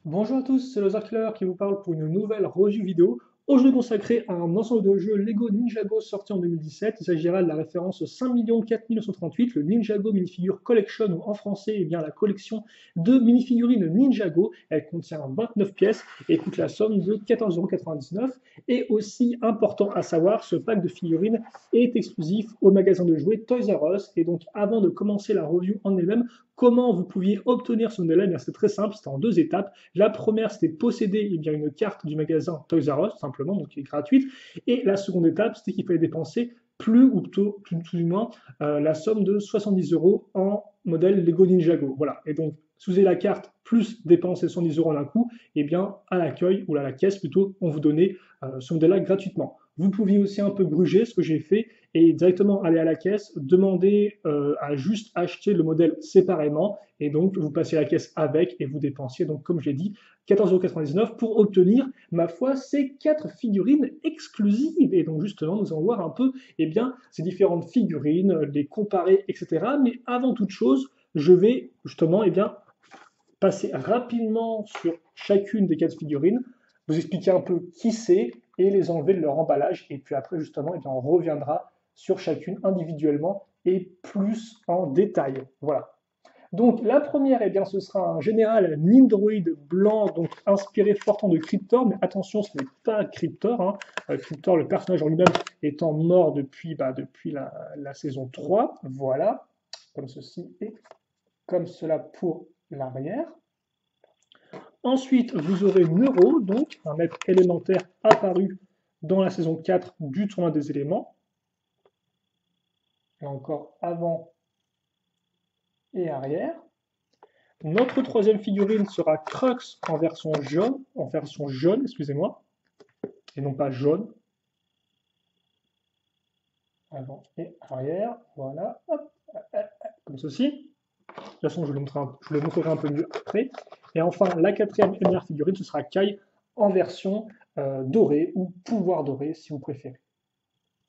Bonjour à tous, c'est Lothar Killer qui vous parle pour une nouvelle review vidéo. Aujourd'hui consacrée à un ensemble de jeux Lego Ninjago sorti en 2017. Il s'agira de la référence 5 004 938, le Ninjago Minifigure Collection, ou en français, eh bien, la collection de minifigurines Ninjago. Elle contient 29 pièces et coûte la somme de 14,99 €. Et aussi important à savoir, ce pack de figurines est exclusif au magasin de jouets Toys R Us. Et donc avant de commencer la review en elle-même, comment vous pouviez obtenir ce modèle? C'est très simple, c'est en deux étapes. La première, c'était posséder une carte du magasin Toys R Us, simplement, donc qui est gratuite. Et la seconde étape, c'était qu'il fallait dépenser plus ou plutôt, tout du moins, la somme de 70 € en modèle Lego Ninjago. Voilà. Et donc, si vous avez la carte plus dépenser 110 € d'un coup, eh bien, à l'accueil, ou à la caisse plutôt, on vous donnait ce modèle-là gratuitement. Vous pouviez aussi un peu gruger, ce que j'ai fait, et directement aller à la caisse, demander à juste acheter le modèle séparément, et donc vous passez la caisse avec et vous dépensiez, donc comme j'ai dit, 14,99 € pour obtenir, ma foi, ces 4 figurines exclusives. Et donc justement, nous allons voir un peu eh bien, ces différentes figurines, les comparer, etc. Mais avant toute chose, je vais justement bien, passer rapidement sur chacune des 4 figurines, vous expliquer un peu qui c'est et les enlever de leur emballage. Et puis après, justement, bien, on reviendra sur chacune individuellement et plus en détail. Voilà. Donc la première, eh bien, ce sera un général Nindroid blanc, donc inspiré fortement de Cryptor, mais attention, ce n'est pas Cryptor, hein. Cryptor, le personnage en lui-même, étant mort depuis la saison 3, voilà, comme ceci et comme cela pour l'arrière. Ensuite, vous aurez Neuro, donc un être élémentaire apparu dans la saison 4 du tournoi des éléments. Là encore, avant et arrière. Notre troisième figurine sera Crux en version jaune, excusez-moi, et non pas jaune. Avant et arrière, voilà, hop, comme ceci. De toute façon, je vous le montrerai un peu mieux après. Et enfin, la quatrième et dernière figurine, ce sera Kai en version dorée ou pouvoir doré si vous préférez.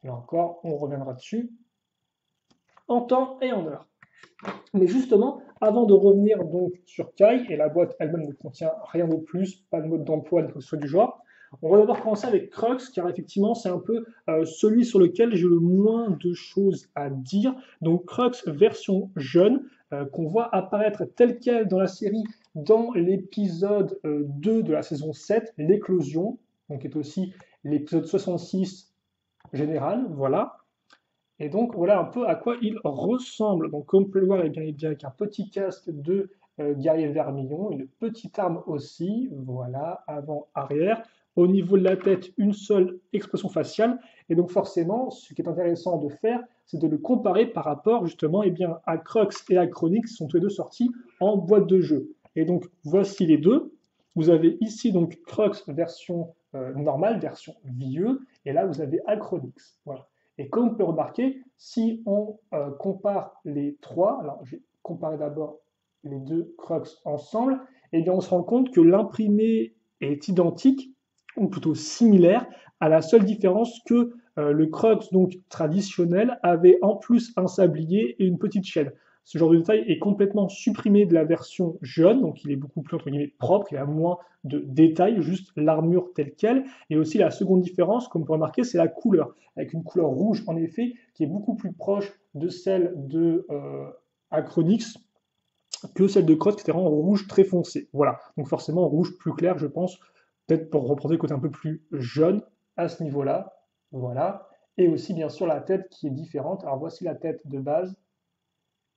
Là encore, on reviendra dessus en temps et en heure. Mais justement, avant de revenir donc sur Kai, et la boîte elle-même ne contient rien de plus, pas de mode d'emploi, ni quoi que ce soit du genre, on va d'abord commencer avec Crux, car effectivement c'est un peu celui sur lequel j'ai le moins de choses à dire. Donc Crux version jeune, qu'on voit apparaître tel quel dans la série dans l'épisode 2 de la saison 7, l'éclosion, donc qui est aussi l'épisode 66 général, voilà. Et donc voilà un peu à quoi il ressemble. Donc comme vous pouvez le voir, il vient avec un petit casque de guerrier vermillon, une petite arme aussi, voilà, avant, arrière. Au niveau de la tête, une seule expression faciale. Et donc forcément, ce qui est intéressant de faire, c'est de le comparer par rapport justement à Crux et à Chronix, qui sont tous les deux sortis en boîte de jeu. Et donc voici les deux. Vous avez ici donc Crux version normale, version vieux, et là vous avez Acronix. Voilà. Et comme vous pouvez remarquer, si on compare les trois, alors je vais comparer d'abord les deux Crux ensemble, et bien on se rend compte que l'imprimé est identique, ou plutôt similaire, à la seule différence que le Crux donc traditionnel avait en plus un sablier et une petite chaîne. Ce genre de détail est complètement supprimé de la version jaune, donc il est beaucoup plus entre guillemets propre, il a moins de détails, juste l'armure telle qu'elle. Et aussi la seconde différence, comme vous pouvez remarquer, c'est la couleur, avec une couleur rouge en effet, qui est beaucoup plus proche de celle de Acronix que celle de Crux, qui était vraiment rouge très foncé. Voilà, donc forcément rouge plus clair, je pense, peut-être pour représenter le côté un peu plus jaune à ce niveau-là. Voilà. Et aussi bien sûr la tête qui est différente. Alors voici la tête de base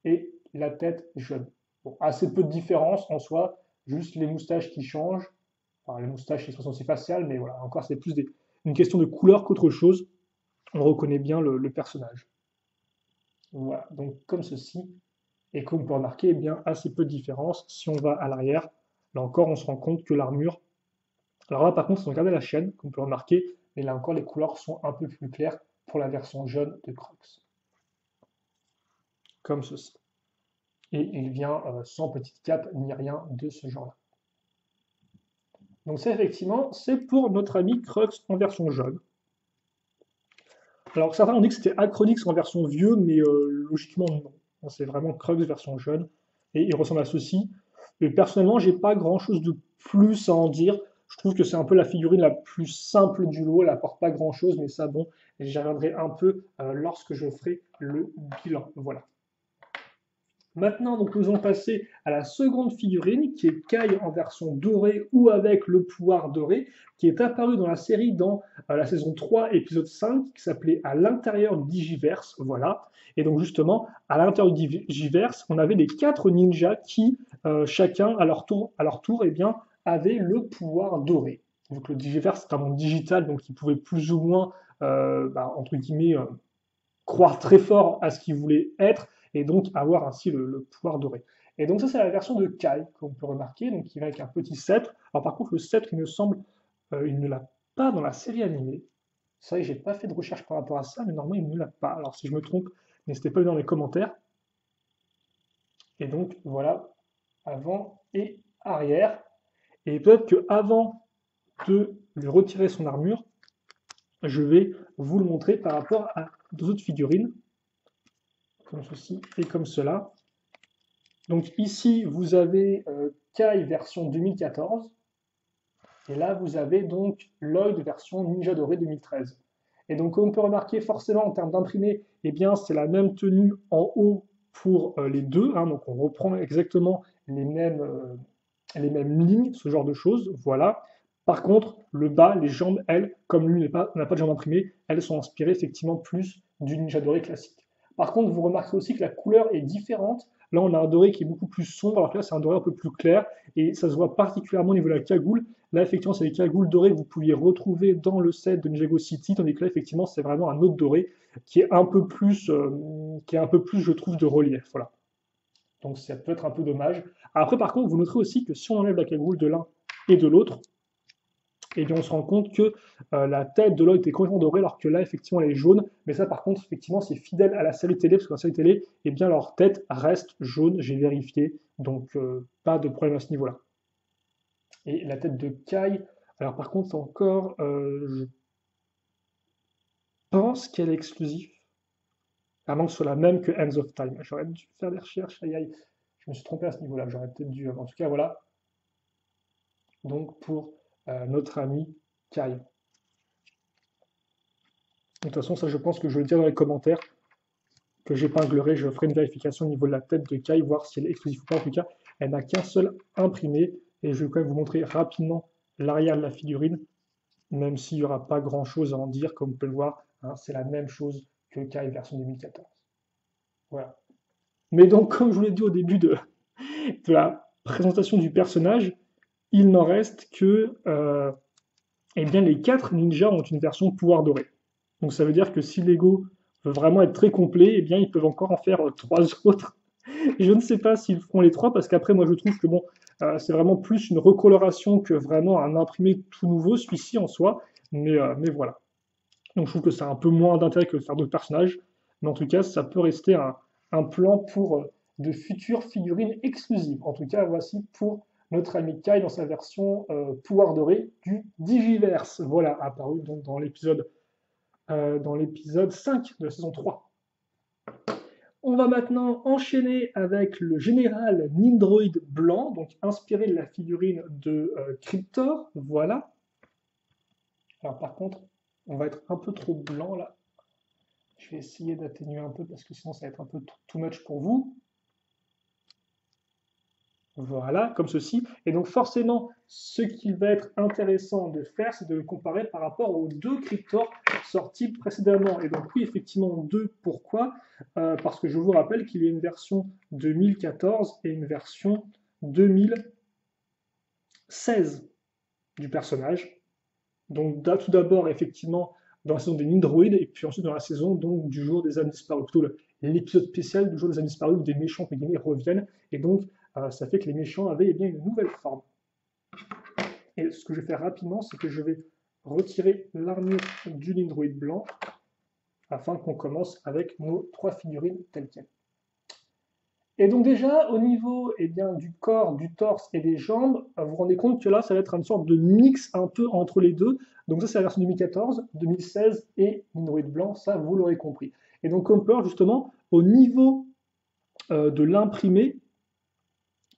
et la tête jaune. Bon, assez peu de différence en soi, juste les moustaches qui changent. Enfin, les moustaches, ils sont aussi faciales, mais voilà, encore, c'est plus une question de couleur qu'autre chose. On reconnaît bien le personnage. Voilà, donc comme ceci. Et comme vous pouvez remarquer, eh bien, assez peu de différence. Si on va à l'arrière, là encore, on se rend compte que l'armure. Alors là, par contre, si on regarde la chaîne, comme vous pouvez remarquer, mais là encore, les couleurs sont un peu plus claires pour la version jaune de Crux. Comme ceci. Et il vient sans petite cape ni rien de ce genre-là. Donc ça, effectivement, c'est pour notre ami Crux en version jaune. Alors certains ont dit que c'était Acronix en version vieux, mais logiquement non. C'est vraiment Crux version jeune, et il ressemble à ceci. Et personnellement, j'ai pas grand-chose de plus à en dire. Je trouve que c'est un peu la figurine la plus simple du lot. Elle apporte pas grand-chose, mais ça, bon, j'y reviendrai un peu lorsque je ferai le bilan. Voilà. Maintenant, donc, nous allons passer à la seconde figurine, qui est Kai en version dorée ou avec le pouvoir doré, qui est apparue dans la série dans la saison 3, épisode 5, qui s'appelait À l'intérieur du Digiverse. Voilà. Et donc, justement, à l'intérieur du Digiverse, on avait les 4 ninjas qui, chacun à leur tour eh bien, avaient le pouvoir doré. Donc, le Digiverse, c'est un monde digital, donc ils pouvaient plus ou moins, entre guillemets, croire très fort à ce qu'il voulait être et donc avoir ainsi le pouvoir doré. Et donc ça c'est la version de Kai qu'on peut remarquer, donc il va avec un petit sceptre. Alors par contre le sceptre il me semble, il ne l'a pas dans la série animée. C'est vrai que j'ai pas fait de recherche par rapport à ça, mais normalement il ne l'a pas. Alors si je me trompe, n'hésitez pas à le dire dans les commentaires. Et donc voilà, avant et arrière. Et peut-être que avant de lui retirer son armure, je vais vous le montrer par rapport à deux autres figurines comme ceci et comme cela. Donc ici, vous avez Kai version 2014, et là, vous avez donc Lloyd version Ninja Doré 2013. Et donc, comme on peut remarquer, forcément, en termes d'imprimé, eh bien, c'est la même tenue en haut pour les deux, hein, donc on reprend exactement les mêmes lignes, ce genre de choses, voilà. Par contre, le bas, les jambes, elles, comme lui n'a pas de jambes imprimées, elles sont inspirées effectivement plus du Ninja Doré classique. Par contre, vous remarquez aussi que la couleur est différente. Là, on a un doré qui est beaucoup plus sombre, alors que là, c'est un doré un peu plus clair, et ça se voit particulièrement au niveau de la cagoule. Là, effectivement, c'est les cagoules dorées que vous pouviez retrouver dans le set de Ninjago City, tandis que là, effectivement, c'est vraiment un autre doré qui est un peu plus, je trouve, de relief. Voilà. Donc, ça peut être un peu dommage. Après, par contre, vous noterez aussi que si on enlève la cagoule de l'un et de l'autre, et bien on se rend compte que la tête de Lloyd est complètement dorée, alors que là, effectivement, elle est jaune. Mais ça, par contre, effectivement, c'est fidèle à la série télé, parce que la série télé, eh bien, leur tête reste jaune, j'ai vérifié. Donc, pas de problème à ce niveau-là. Et la tête de Kai, alors par contre, encore, je pense qu'elle est exclusive, à moins que ce soit la même que Ends of Time. J'aurais dû faire des recherches, aïe aïe, je me suis trompé à ce niveau-là, j'aurais peut-être dû. En tout cas, voilà. Donc, pour notre ami Kai. De toute façon, ça, je pense que je vais le dire dans les commentaires, que j'épinglerai, je ferai une vérification au niveau de la tête de Kai, voir si elle est exclusive ou pas. En tout cas, elle n'a qu'un seul imprimé, et je vais quand même vous montrer rapidement l'arrière de la figurine, même s'il n'y aura pas grand-chose à en dire, comme vous pouvez le voir, hein, c'est la même chose que Kai version 2014. Voilà. Mais donc, comme je vous l'ai dit au début de la présentation du personnage, il n'en reste que eh bien, les 4 ninjas ont une version pouvoir doré. Donc ça veut dire que si Lego veut vraiment être très complet, eh bien, ils peuvent encore en faire 3 autres. Je ne sais pas s'ils feront les 3, parce qu'après, moi, je trouve que bon, c'est vraiment plus une recoloration que vraiment un imprimé tout nouveau, celui-ci en soi. Mais voilà. Donc je trouve que ça a un peu moins d'intérêt que de faire d'autres personnages. Mais en tout cas, ça peut rester un plan pour de futures figurines exclusives. En tout cas, voici pour notre ami Kai dans sa version pouvoir doré du Digiverse. Voilà, apparu donc dans l'épisode 5 de la saison 3. On va maintenant enchaîner avec le général Nindroid blanc, donc inspiré de la figurine de Cryptor. Voilà. Alors par contre, on va être un peu trop blanc là. Je vais essayer d'atténuer un peu parce que sinon ça va être un peu too much pour vous. Voilà, comme ceci. Et donc forcément, ce qu'il va être intéressant de faire, c'est de le comparer par rapport aux 2 Cryptors sortis précédemment. Et donc oui, effectivement, 2. Pourquoi Parce que je vous rappelle qu'il y a une version 2014 et une version 2016 du personnage. Donc tout d'abord, effectivement, dans la saison des Nindroids, et puis ensuite dans la saison donc, du jour des âmes disparues, plutôt l'épisode spécial du jour des âmes disparues où des méchants reviennent, et donc ça fait que les méchants avaient bien une nouvelle forme. Et ce que je vais faire rapidement, c'est que je vais retirer l'armure du Nindroid blanc, afin qu'on commence avec nos 3 figurines telles quelles. Et donc déjà, au niveau du corps, du torse et des jambes, vous vous rendez compte que là, ça va être une sorte de mix un peu entre les deux. Donc ça, c'est la version 2014, 2016 et Nindroid blanc, ça, vous l'aurez compris. Et donc, on peut justement, au niveau de l'imprimé,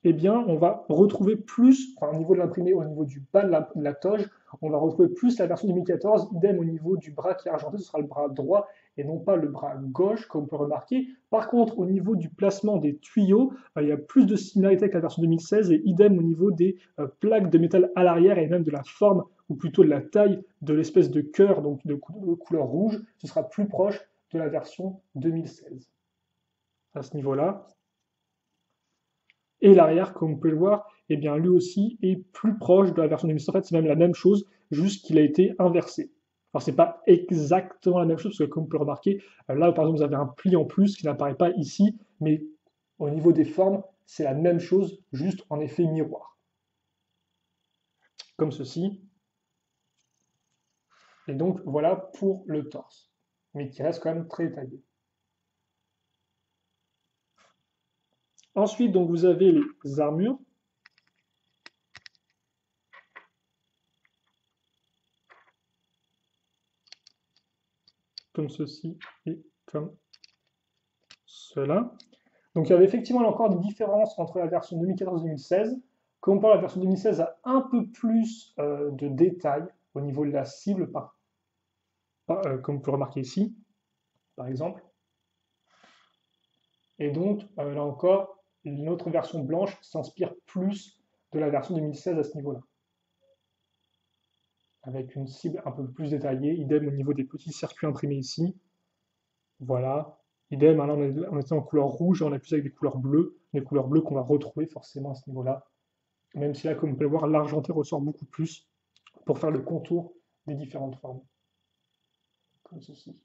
eh bien, on va retrouver plus, enfin, au niveau de l'imprimé, au niveau du bas de la toge, on va retrouver plus la version 2014, idem au niveau du bras qui est argenté, ce sera le bras droit et non pas le bras gauche, comme on peut remarquer. Par contre, au niveau du placement des tuyaux, il y a plus de similarité avec la version 2016 et idem au niveau des plaques de métal à l'arrière et même de la forme, ou plutôt de la taille de l'espèce de cœur, donc de couleur rouge, ce sera plus proche de la version 2016 à ce niveau-là. Et l'arrière, comme vous pouvez le voir, eh bien, lui aussi est plus proche de la version 2016. En fait, c'est même la même chose, juste qu'il a été inversé. Alors, c'est pas exactement la même chose, parce que comme vous pouvez le remarquer, là, par exemple, vous avez un pli en plus qui n'apparaît pas ici, mais au niveau des formes, c'est la même chose, juste en effet miroir. Comme ceci. Et donc, voilà pour le torse, mais qui reste quand même très détaillé. Ensuite, donc, vous avez les armures. Comme ceci et comme cela. Donc il y avait effectivement encore des différences entre la version 2014 et 2016. Comme on parle, la version 2016 a un peu plus de détails au niveau de la cible, comme on peut remarquer ici, par exemple. Et donc, là encore, notre version blanche s'inspire plus de la version 2016 à ce niveau-là. Avec une cible un peu plus détaillée, idem au niveau des petits circuits imprimés ici. Voilà. Idem, là on était en couleur rouge, on a plus avec des couleurs bleues qu'on va retrouver forcément à ce niveau-là. Même si là, comme vous pouvez le voir, l'argenté ressort beaucoup plus pour faire le contour des différentes formes. Comme ceci.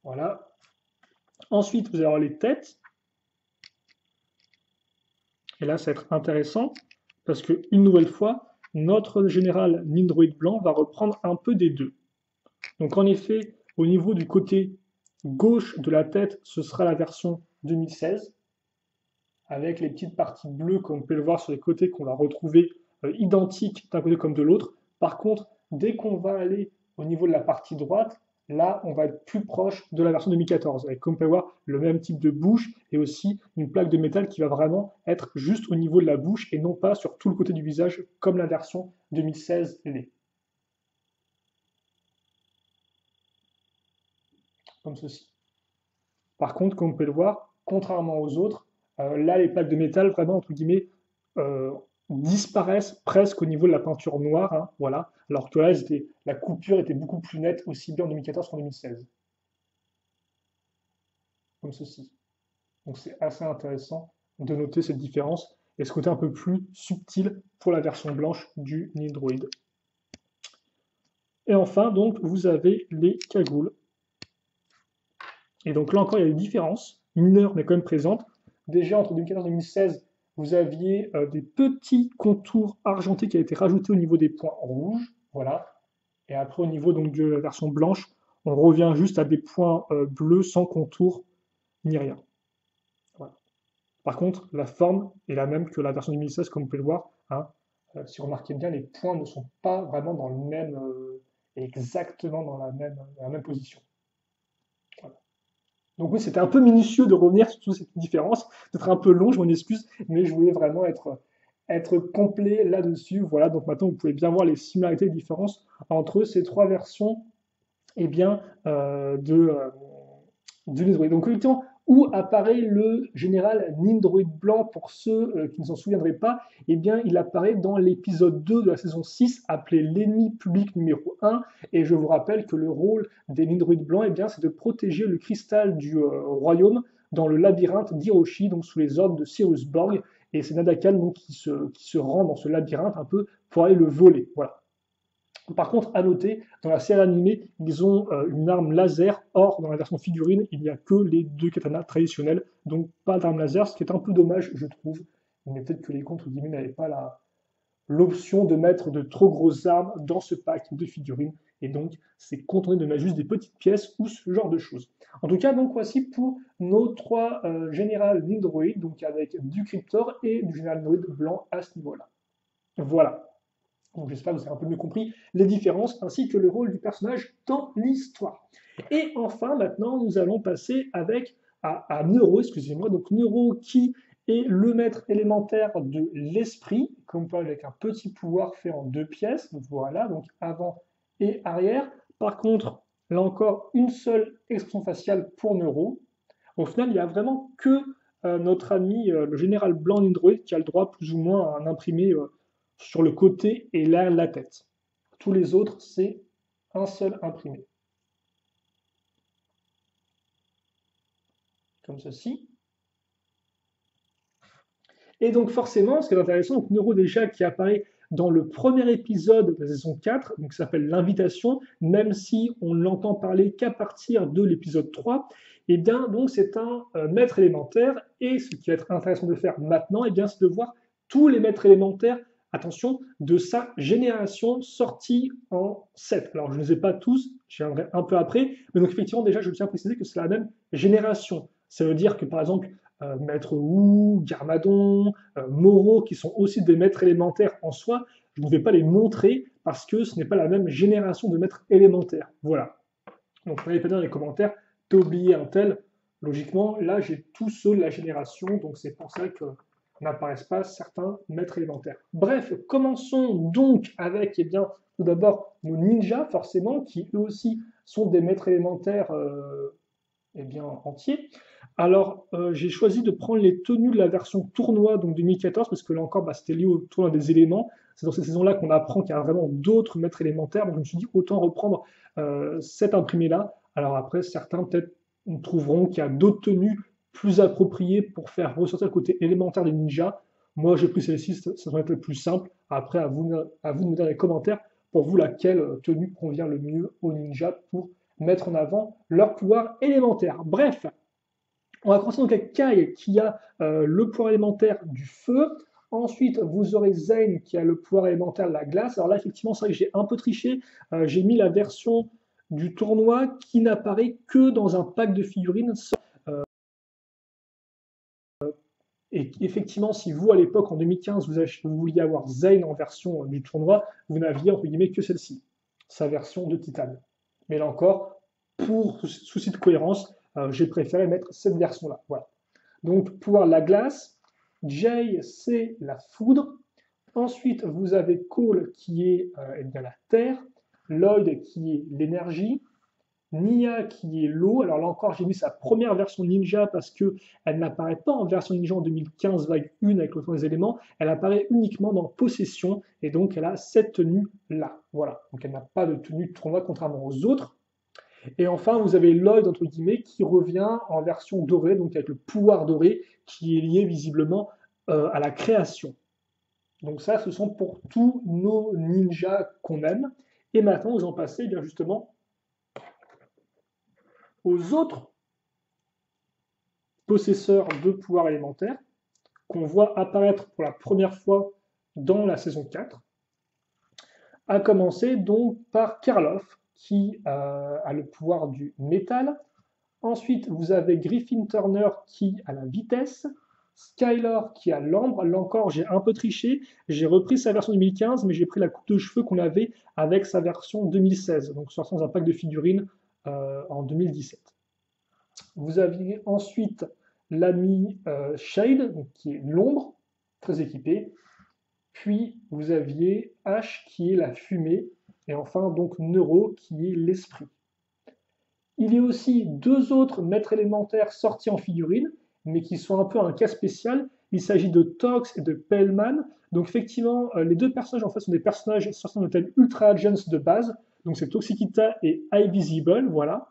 Voilà. Ensuite, vous allez avoir les têtes. Et là, ça va être intéressant parce que, une nouvelle fois, notre général Nindroid blanc va reprendre un peu des deux. Donc, en effet, au niveau du côté gauche de la tête, ce sera la version 2016, avec les petites parties bleues, comme vous pouvez le voir sur les côtés, qu'on va retrouver identiques d'un côté comme de l'autre. Par contre, dès qu'on va aller au niveau de la partie droite, là, on va être plus proche de la version 2014, avec, comme vous pouvez voir, le même type de bouche et aussi une plaque de métal qui va vraiment être juste au niveau de la bouche et non pas sur tout le côté du visage, comme la version 2016 l'est. Comme ceci. Par contre, comme vous pouvez le voir, contrairement aux autres, là, les plaques de métal, vraiment, entre guillemets, euh, disparaissent presque au niveau de la peinture noire, hein, voilà, alors que là, la coupure était beaucoup plus nette, aussi bien en 2014 qu'en 2016. Comme ceci. Donc c'est assez intéressant de noter cette différence et ce côté un peu plus subtil pour la version blanche du Nindroid. Et enfin, donc, vous avez les cagoules. Et donc là encore, il y a des différences mineures, mais quand même présentes. Déjà, entre 2014 et 2016, vous aviez des petits contours argentés qui avaient été rajoutés au niveau des points rouges. Voilà. Et après, au niveau donc, de la version blanche, on revient juste à des points bleus sans contour ni rien. Voilà. Par contre, la forme est la même que la version 2016, comme vous pouvez le voir. Hein. Si vous remarquez bien, les points ne sont pas vraiment dans le même, exactement dans la même position. Voilà. Donc oui, c'était un peu minutieux de revenir sur toute cette différence. Peut-être un peu long, je m'en excuse, mais je voulais vraiment être complet là-dessus. Voilà, donc maintenant vous pouvez bien voir les similarités et les différences entre ces trois versions eh bien, du Nindroid. Donc effectivement, où apparaît le général Nindroid blanc pour ceux qui ne s'en souviendraient pas, eh bien, il apparaît dans l'épisode 2 de la saison 6 appelé l'ennemi public numéro 1. Et je vous rappelle que le rôle des Nindroid blancs, eh bien, c'est de protéger le cristal du royaume dans le labyrinthe d'Hiroshi, donc sous les ordres de Cyrus Borg. Et c'est Nadakan donc, qui se rend dans ce labyrinthe un peu pour aller le voler. Voilà. Par contre, à noter, dans la série animée, ils ont une arme laser. Or, dans la version figurine, il n'y a que les deux katanas traditionnels, donc pas d'arme laser, ce qui est un peu dommage, je trouve. Mais peut-être que les contre guillemets n'avaient pas l'option de mettre de trop grosses armes dans ce pack de figurines, et donc c'est contenté de mettre juste des petites pièces ou ce genre de choses. En tout cas, donc voici pour nos trois générales Nindroid, donc avec du Cryptor et du général Nindroid blanc à ce niveau-là. Voilà. Donc j'espère que vous avez un peu mieux compris les différences ainsi que le rôle du personnage dans l'histoire. Et enfin, maintenant, nous allons passer à Neuro, excusez-moi, donc Neuro qui et le maître élémentaire de l'esprit, comme on peut avec un petit pouvoir fait en 2 pièces, donc voilà, donc avant et arrière. Par contre, là encore, une seule expression faciale pour Neuro. Au final, il n'y a vraiment que notre ami le général blanc Nindroid qui a le droit plus ou moins à un imprimé sur le côté et là la tête. Tous les autres, c'est un seul imprimé. Comme ceci. Et donc forcément, ce qui est intéressant, donc Neuro déjà qui apparaît dans le premier épisode de la saison 4, donc qui s'appelle L'invitation, même si on ne l'entend parler qu'à partir de l'épisode 3, et bien donc c'est un maître élémentaire, et ce qui va être intéressant de faire maintenant, et bien c'est de voir tous les maîtres élémentaires, attention, de sa génération sortie en 7. Alors je ne les ai pas tous, j'y reviendrai un peu après, mais donc effectivement déjà je tiens à préciser que c'est la même génération. Ça veut dire que par exemple Maître Wu, Garmadon, Moreau, qui sont aussi des maîtres élémentaires en soi, je ne vais pas les montrer parce que ce n'est pas la même génération de maîtres élémentaires. Voilà. Donc, n'allez pas dire dans les commentaires, t'as oublié un tel. Logiquement, là, j'ai tous ceux de la génération, donc c'est pour ça que n'apparaissent pas certains maîtres élémentaires. Bref, commençons donc avec, eh bien, tout d'abord, nos ninjas, forcément, qui eux aussi sont des maîtres élémentaires eh bien, entiers. Alors, j'ai choisi de prendre les tenues de la version tournoi, donc 2014, parce que là encore, bah, c'était lié au tournoi des éléments. C'est dans cette saison-là qu'on apprend qu'il y a vraiment d'autres maîtres élémentaires. Donc, je me suis dit, autant reprendre cet imprimé-là. Alors après, certains peut-être trouveront qu'il y a d'autres tenues plus appropriées pour faire ressortir le côté élémentaire des ninjas. Moi, j'ai pris celle-ci, ça doit être le plus simple. Après, à vous de me dire dans les commentaires pour vous laquelle tenue convient le mieux aux ninjas pour mettre en avant leur pouvoir élémentaire. Bref, on va commencer donc avec Kai qui a le pouvoir élémentaire du feu. Ensuite, vous aurez Zane qui a le pouvoir élémentaire de la glace. Alors là, effectivement, c'est vrai que j'ai un peu triché. J'ai mis la version du tournoi qui n'apparaît que dans un pack de figurines. Et effectivement, si vous, à l'époque, en 2015, vous vouliez avoir Zane en version du tournoi, vous n'aviez, entre guillemets, que celle-ci, sa version de Titane. Mais là encore, pour souci de cohérence, j'ai préféré mettre cette version-là. Voilà. Donc, pouvoir la glace, Jay, c'est la foudre. Ensuite, vous avez Cole qui est eh bien, la terre, Lloyd qui est l'énergie, Nia qui est l'eau. Alors là encore, j'ai mis sa première version ninja parce qu'elle n'apparaît pas en version ninja en 2015 vague 1 avec le des éléments. Elle apparaît uniquement dans Possession et donc elle a cette tenue-là. Voilà. Donc elle n'a pas de tenue de tournoi contrairement aux autres. Et enfin, vous avez Lloyd, entre guillemets, qui revient en version dorée, donc avec le pouvoir doré, qui est lié visiblement à la création. Donc ça, ce sont pour tous nos ninjas qu'on aime. Et maintenant, nous en passons bien justement aux autres possesseurs de pouvoir élémentaire qu'on voit apparaître pour la première fois dans la saison 4. À commencer donc par Karloff, qui a le pouvoir du métal. Ensuite, vous avez Griffin Turner qui a la vitesse, Skylar qui a l'ambre. Là encore, j'ai un peu triché. J'ai repris sa version 2015, mais j'ai pris la coupe de cheveux qu'on avait avec sa version 2016, donc sortant dans un pack de figurines en 2017. Vous aviez ensuite l'ami Shade, qui est l'ombre, très équipé. Puis vous aviez Ash qui est la fumée. Et enfin donc Neuro qui est l'esprit. Il y a aussi deux autres maîtres élémentaires sortis en figurine, mais qui sont un peu un cas spécial. Il s'agit de Tox et de Pellman. Donc effectivement, les deux personnages en fait sont des personnages sortis de thème Ultra Agents de base. Donc c'est Toxicita et Invisible, voilà.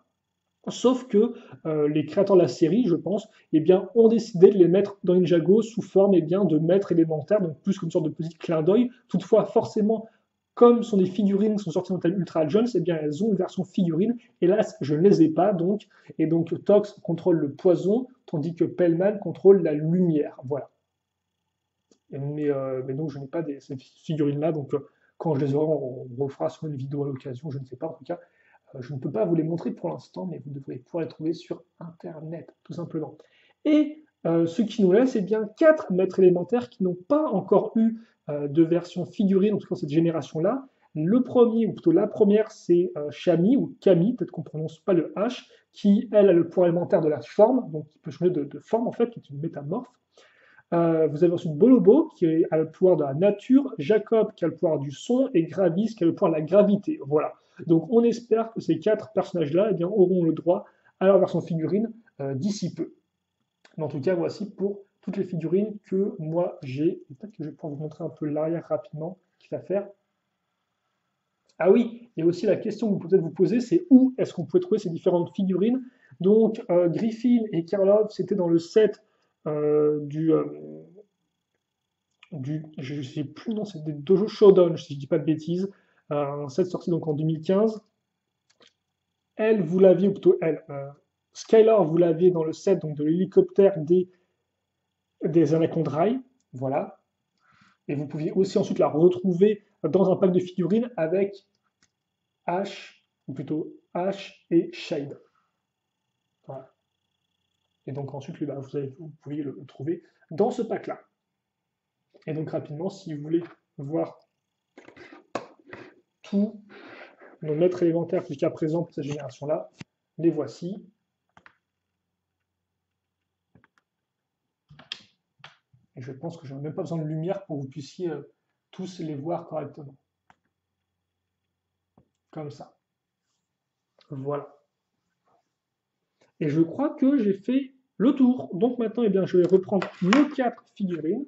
Sauf que les créateurs de la série, je pense, eh bien, ont décidé de les mettre dans Ninjago sous forme eh bien, de maîtres élémentaires, donc plus comme une sorte de petit clin d'œil. Toutefois, forcément, comme ce sont des figurines qui sont sorties dans le thème Ultra Jones, eh bien, elles ont une version figurine. Hélas, je ne les ai pas, donc. Et donc, Tox contrôle le poison, tandis que Pellman contrôle la lumière. Voilà. Mais donc, je n'ai pas ces figurines-là, donc quand je les aurai, on refera sur une vidéo à l'occasion, je ne sais pas, en tout cas. Je ne peux pas vous les montrer pour l'instant, mais vous devrez pouvoir les trouver sur Internet, tout simplement. Et ce qui nous laisse, eh bien, 4 maîtres élémentaires qui n'ont pas encore eu de version figurine, en tout cas cette génération-là. Le premier, ou plutôt la première, c'est Shami, ou Kami, peut-être qu'on ne prononce pas le H, qui, elle, a le pouvoir élémentaire de la forme, donc qui peut changer de forme, en fait, qui est une métamorphe. Vous avez ensuite Bolobo qui a le pouvoir de la nature, Jacob qui a le pouvoir du son et Gravis qui a le pouvoir de la gravité. Voilà. Donc on espère que ces quatre personnages-là eh bien, auront le droit à leur version figurine d'ici peu. Mais en tout cas, voici pour toutes les figurines que moi j'ai. Peut-être que je vais pouvoir vous montrer un peu l'arrière rapidement, quitte à faire. Ah oui, et aussi la question que vous pouvez vous poser, c'est où est-ce qu'on pouvait trouver ces différentes figurines. Donc Griffin et Karlov, c'était dans le set je ne sais plus le nom, c'est des Dojo Showdown, si je dis pas de bêtises, un set sorti donc en 2015. Elle, vous l'aviez, ou plutôt elle, Skylar, vous l'aviez dans le set donc de l'hélicoptère des Anacondrail, voilà. Et vous pouviez aussi ensuite la retrouver dans un pack de figurines avec Ash, ou plutôt Ash et Shade. Voilà. Et donc ensuite, lui, bah, vous pouviez le trouver dans ce pack-là. Et donc rapidement, si vous voulez voir tous nos maîtres élémentaires jusqu'à présent pour cette génération-là, les voici. Et je pense que je n'ai même pas besoin de lumière pour que vous puissiez tous les voir correctement. Comme ça. Voilà. Et je crois que j'ai fait le tour. Donc maintenant, eh bien, je vais reprendre nos 4 figurines,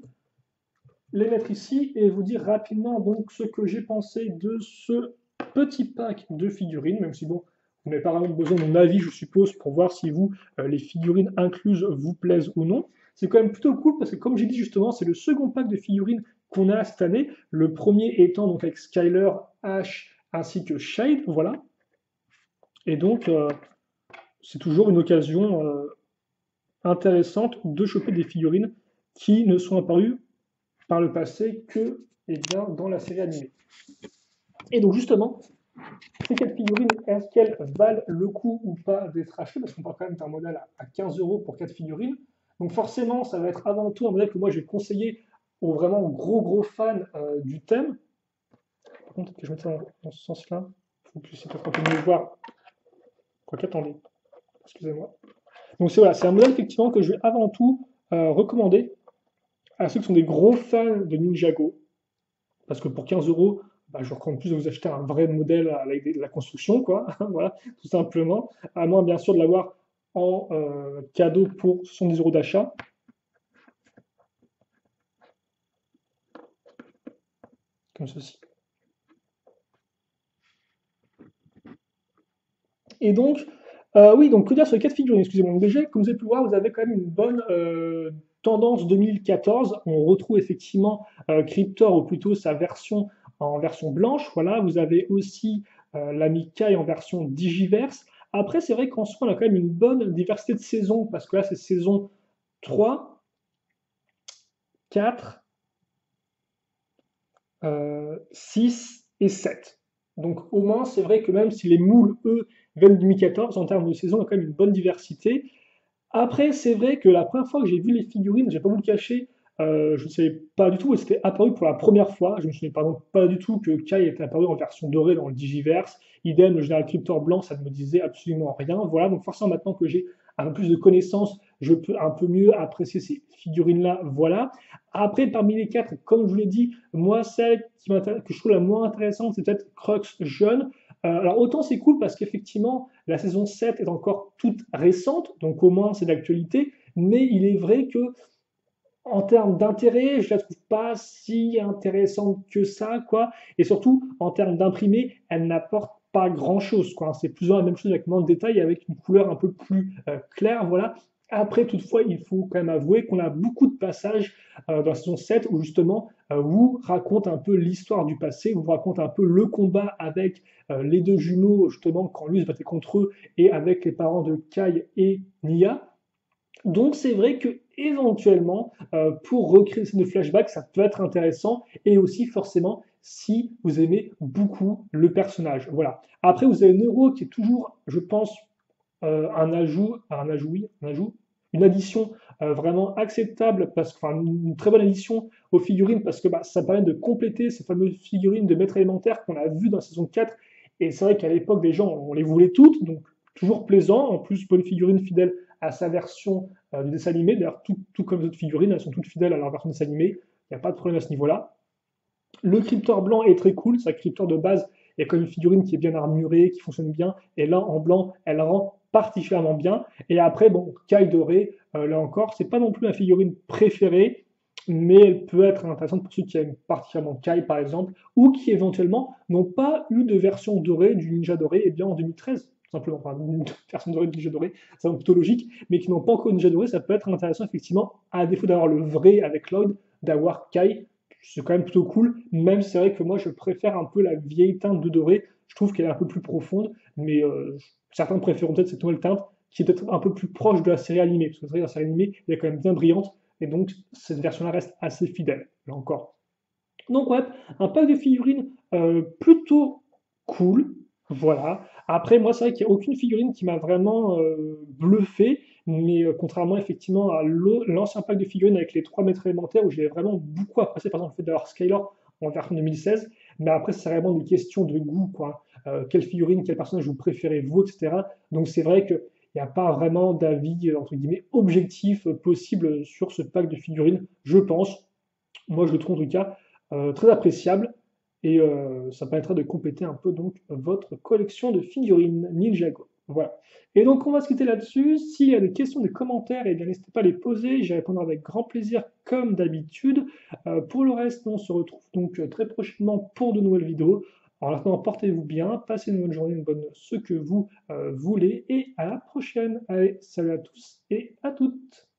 les mettre ici et vous dire rapidement donc ce que j'ai pensé de ce petit pack de figurines, même si bon, vous n'avez pas vraiment besoin de mon avis, je suppose, pour voir si vous, les figurines incluses vous plaisent ou non. C'est quand même plutôt cool parce que comme j'ai dit justement, c'est le second pack de figurines qu'on a cette année. Le premier étant donc avec Skyler, Ash ainsi que Shade, voilà. Et donc, c'est toujours une occasion intéressante de choper des figurines qui ne sont apparues par le passé que eh bien, dans la série animée. Et donc justement, ces 4 figurines, est-ce qu'elles valent le coup ou pas d'être achetées? Parce qu'on parle quand même d'un modèle à 15 € pour 4 figurines. Donc forcément, ça va être avant tout un modèle que moi je vais conseiller aux vraiment gros fans du thème. Par contre, peut-être que je mette ça dans ce sens-là. Il faut que je puissiez peut-être un peu mieux voir. Quoique, attendez. Excusez-moi. Donc c'est voilà, c'est un modèle effectivement que je vais avant tout recommander à ceux qui sont des gros fans de Ninjago. Parce que pour 15 €, bah, je recommande plus de vous acheter un vrai modèle avec de la construction, quoi. Voilà, tout simplement. À moins, bien sûr, de l'avoir en cadeau pour 70 € d'achat. Comme ceci. Et donc, oui, donc que dire sur les 4 figurines? Excusez-moi. Donc déjà, comme vous avez pu voir, vous avez quand même une bonne tendance 2014. On retrouve effectivement Cryptor, ou plutôt sa version en version blanche. Voilà, vous avez aussi l'ami Kai en version Digiverse. Après, c'est vrai qu'en soi, on a quand même une bonne diversité de saisons, parce que là, c'est saison 3, 4, 6 et 7. Donc au moins, c'est vrai que même si les moules, eux, viennent de 2014, en termes de saison, on a quand même une bonne diversité. Après, c'est vrai que la première fois que j'ai vu les figurines, je vais pas vous le cacher, je ne savais pas du tout où c'était apparu pour la première fois. Je me souviens par exemple pas du tout que Kai était apparu en version dorée dans le Digiverse. Idem, le général Cryptor blanc, ça ne me disait absolument rien. Voilà, donc forcément maintenant que j'ai un peu plus de connaissances, je peux un peu mieux apprécier ces figurines-là. Voilà. Après, parmi les 4, comme je vous l'ai dit, moi, celle que je trouve la moins intéressante, c'est peut-être Crux jeune. Alors autant c'est cool parce qu'effectivement, la saison 7 est encore toute récente, donc au moins c'est d'actualité, mais il est vrai que en termes d'intérêt, je la trouve pas si intéressante que ça, quoi. Et surtout, en termes d'imprimé, elle n'apporte pas grand-chose, quoi. C'est plus ou moins la même chose avec moins de détails, avec une couleur un peu plus claire, voilà. Après, toutefois, il faut quand même avouer qu'on a beaucoup de passages dans la saison 7 où justement, vous raconte un peu l'histoire du passé, vous raconte un peu le combat avec les deux jumeaux, justement, quand lui se battait contre eux, et avec les parents de Kai et Nia. Donc c'est vrai que éventuellement, pour recréer ces flashbacks, ça peut être intéressant, et aussi forcément si vous aimez beaucoup le personnage. Voilà. Après, vous avez Neuro qui est toujours, je pense, oui, un ajout, une addition vraiment acceptable, parce que, enfin, une très bonne addition aux figurines, parce que bah, ça permet de compléter ces fameuses figurines de maître élémentaire qu'on a vues dans la saison 4. Et c'est vrai qu'à l'époque, des gens, on les voulait toutes, donc toujours plaisant. En plus, bonne figurine fidèle à sa version du dessin animé. D'ailleurs, tout comme les autres figurines, elles sont toutes fidèles à leur version dessin animé. Il n'y a pas de problème à ce niveau-là. Le crypteur blanc est très cool. Sa crypteur de base est comme une figurine qui est bien armurée, qui fonctionne bien. Et là, en blanc, elle rend particulièrement bien. Et après, bon, Kai doré, là encore, c'est pas non plus ma figurine préférée, mais elle peut être intéressante pour ceux qui aiment particulièrement Kai, par exemple, ou qui éventuellement n'ont pas eu de version dorée du Ninja doré, et bien en 2013, tout simplement, enfin, une version dorée du Ninja doré, ça semble plutôt logique, mais qui n'ont pas encore de Ninja doré, ça peut être intéressant, effectivement, à défaut d'avoir le vrai avec Lloyd, d'avoir Kai, c'est quand même plutôt cool, même si c'est vrai que moi je préfère un peu la vieille teinte de doré, je trouve qu'elle est un peu plus profonde, mais certains préfèrent peut-être cette nouvelle teinte qui est peut-être un peu plus proche de la série animée, parce que c'est vrai que la série animée elle est quand même bien brillante, et donc cette version-là reste assez fidèle, là encore. Donc ouais, un pack de figurines plutôt cool, voilà. Après, moi, c'est vrai qu'il n'y a aucune figurine qui m'a vraiment bluffé, mais contrairement effectivement à l'ancien pack de figurines avec les trois maîtres élémentaires, où j'ai vraiment beaucoup apprécié, par exemple, le fait d'avoir Skylar en version 2016, mais après, c'est vraiment des questions de goût, quoi. Quelle figurine, quel personnage vous préférez, vous, etc. Donc c'est vrai qu'il n'y a pas vraiment d'avis, entre guillemets, objectif possible sur ce pack de figurines, je pense. Moi, je le trouve en tout cas très appréciable et ça permettra de compléter un peu donc votre collection de figurines Ninjago. Voilà. Et donc, on va se quitter là-dessus. S'il y a des questions, des commentaires, eh bien, n'hésitez pas à les poser. J'y répondrai avec grand plaisir, comme d'habitude. Pour le reste, on se retrouve donc très prochainement pour de nouvelles vidéos. Alors, maintenant, portez-vous bien, passez une bonne journée, une bonne ce que vous voulez, et à la prochaine. Allez, salut à tous et à toutes.